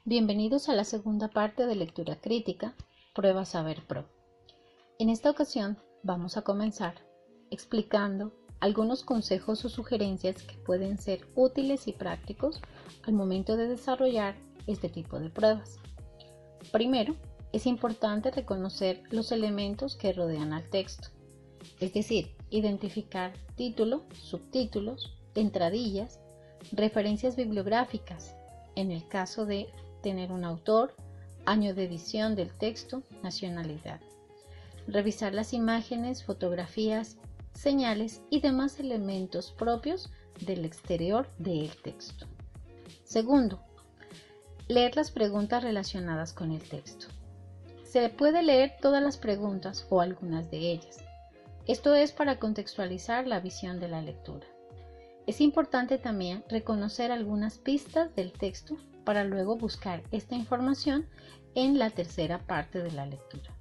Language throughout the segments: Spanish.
Bienvenidos a la segunda parte de lectura crítica, Prueba Saber Pro. En esta ocasión vamos a comenzar explicando algunos consejos o sugerencias que pueden ser útiles y prácticos al momento de desarrollar este tipo de pruebas. Primero, es importante reconocer los elementos que rodean al texto, es decir, identificar título, subtítulos, entradillas, referencias bibliográficas, en el caso de tener un autor, año de edición del texto, nacionalidad. Revisar las imágenes, fotografías, señales y demás elementos propios del exterior del texto. Segundo, leer las preguntas relacionadas con el texto. Se puede leer todas las preguntas o algunas de ellas. Esto es para contextualizar la visión de la lectura. Es importante también reconocer algunas pistas del texto para luego buscar esta información en la tercera parte de la lectura.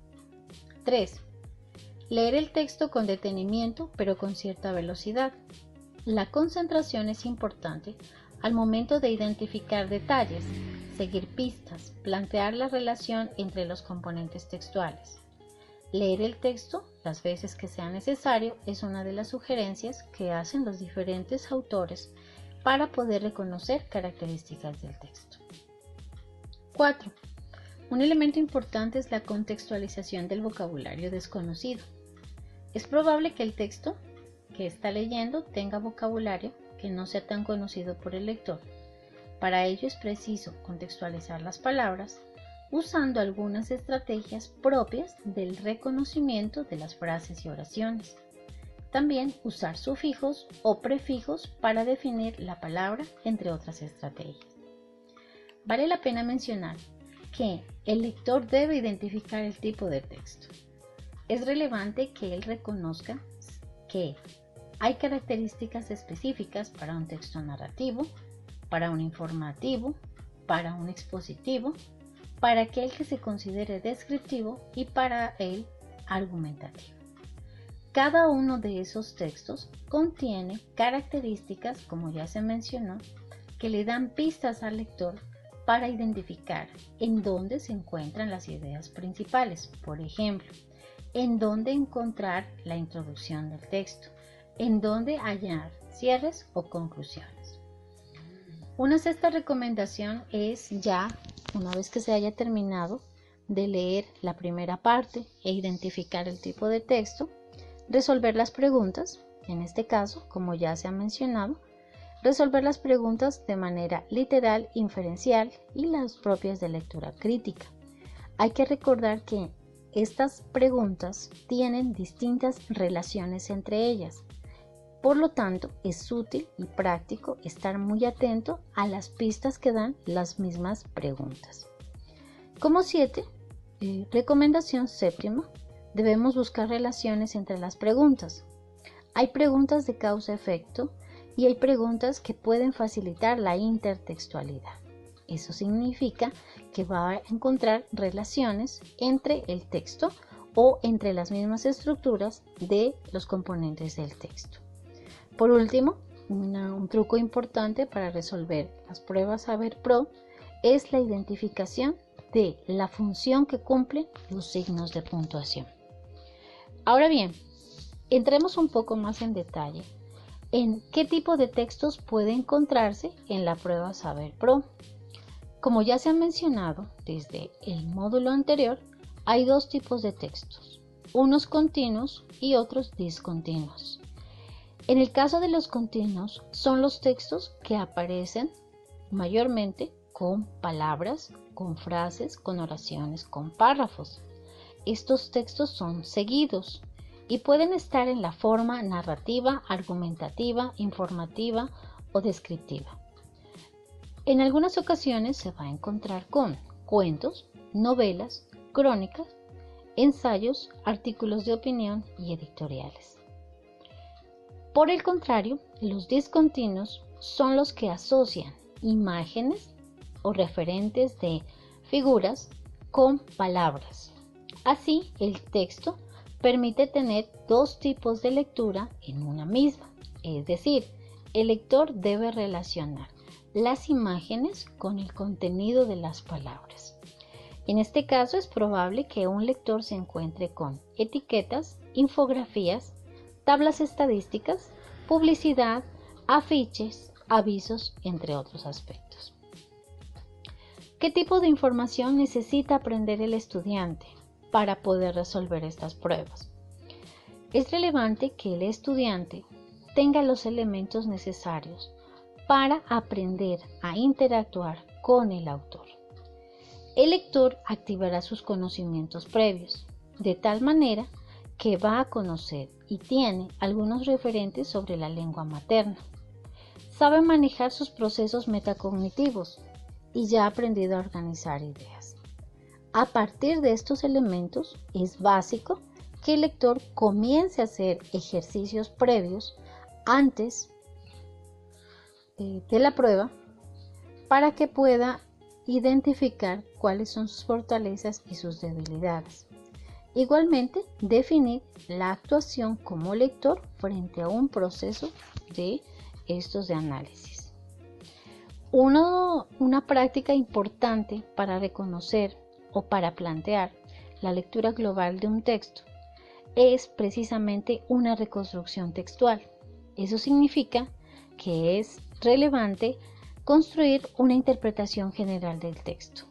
3. Leer el texto con detenimiento pero con cierta velocidad. La concentración es importante al momento de identificar detalles, seguir pistas, plantear la relación entre los componentes textuales. Leer el texto las veces que sea necesario es una de las sugerencias que hacen los diferentes autores para poder reconocer características del texto. 4. Un elemento importante es la contextualización del vocabulario desconocido. Es probable que el texto que está leyendo tenga vocabulario que no sea tan conocido por el lector. Para ello es preciso contextualizar las palabras usando algunas estrategias propias del reconocimiento de las frases y oraciones. También usar sufijos o prefijos para definir la palabra, entre otras estrategias. Vale la pena mencionar que el lector debe identificar el tipo de texto. Es relevante que él reconozca que hay características específicas para un texto narrativo, para un informativo, para un expositivo, para aquel que se considere descriptivo y para el argumentativo. Cada uno de esos textos contiene características, como ya se mencionó, que le dan pistas al lector para identificar en dónde se encuentran las ideas principales. Por ejemplo, en dónde encontrar la introducción del texto, en dónde hallar cierres o conclusiones. Una sexta recomendación es ya, una vez que se haya terminado de leer la primera parte e identificar el tipo de texto, resolver las preguntas. En este caso, como ya se ha mencionado, resolver las preguntas de manera literal, inferencial y las propias de lectura crítica. Hay que recordar que estas preguntas tienen distintas relaciones entre ellas. Por lo tanto, es útil y práctico estar muy atento a las pistas que dan las mismas preguntas. Como recomendación séptima, debemos buscar relaciones entre las preguntas. Hay preguntas de causa-efecto y hay preguntas que pueden facilitar la intertextualidad. Eso significa que va a encontrar relaciones entre el texto o entre las mismas estructuras de los componentes del texto. Por último, un truco importante para resolver las pruebas Saber Pro es la identificación de la función que cumplen los signos de puntuación. Ahora bien, entremos un poco más en detalle en qué tipo de textos puede encontrarse en la prueba Saber Pro. Como ya se ha mencionado desde el módulo anterior, hay dos tipos de textos, unos continuos y otros discontinuos. En el caso de los continuos, son los textos que aparecen mayormente con palabras, con frases, con oraciones, con párrafos. Estos textos son seguidos y pueden estar en la forma narrativa, argumentativa, informativa o descriptiva. En algunas ocasiones se va a encontrar con cuentos, novelas, crónicas, ensayos, artículos de opinión y editoriales. Por el contrario, los discontinuos son los que asocian imágenes o referentes de figuras con palabras. Así, el texto permite tener dos tipos de lectura en una misma, es decir, el lector debe relacionar las imágenes con el contenido de las palabras. En este caso es probable que un lector se encuentre con etiquetas, infografías, tablas estadísticas, publicidad, afiches, avisos, entre otros aspectos. ¿Qué tipo de información necesita aprender el estudiante para poder resolver estas pruebas? Es relevante que el estudiante tenga los elementos necesarios para aprender a interactuar con el autor. El lector activará sus conocimientos previos, de tal manera que va a conocer y tiene algunos referentes sobre la lengua materna. Sabe manejar sus procesos metacognitivos y ya ha aprendido a organizar ideas. A partir de estos elementos, es básico que el lector comience a hacer ejercicios previos antes de la prueba para que pueda identificar cuáles son sus fortalezas y sus debilidades. Igualmente, definir la actuación como lector frente a un proceso de estos de análisis. Una práctica importante para reconocer o para plantear la lectura global de un texto es precisamente una reconstrucción textual. Eso significa que es relevante construir una interpretación general del texto,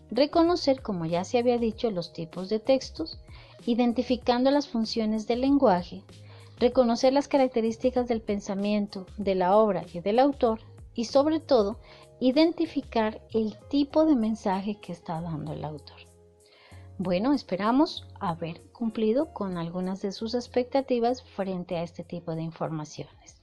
reconocer, como ya se había dicho, los tipos de textos, identificando las funciones del lenguaje, reconocer las características del pensamiento, de la obra y del autor y, sobre todo, identificar el tipo de mensaje que está dando el autor. Bueno, esperamos haber cumplido con algunas de sus expectativas frente a este tipo de informaciones.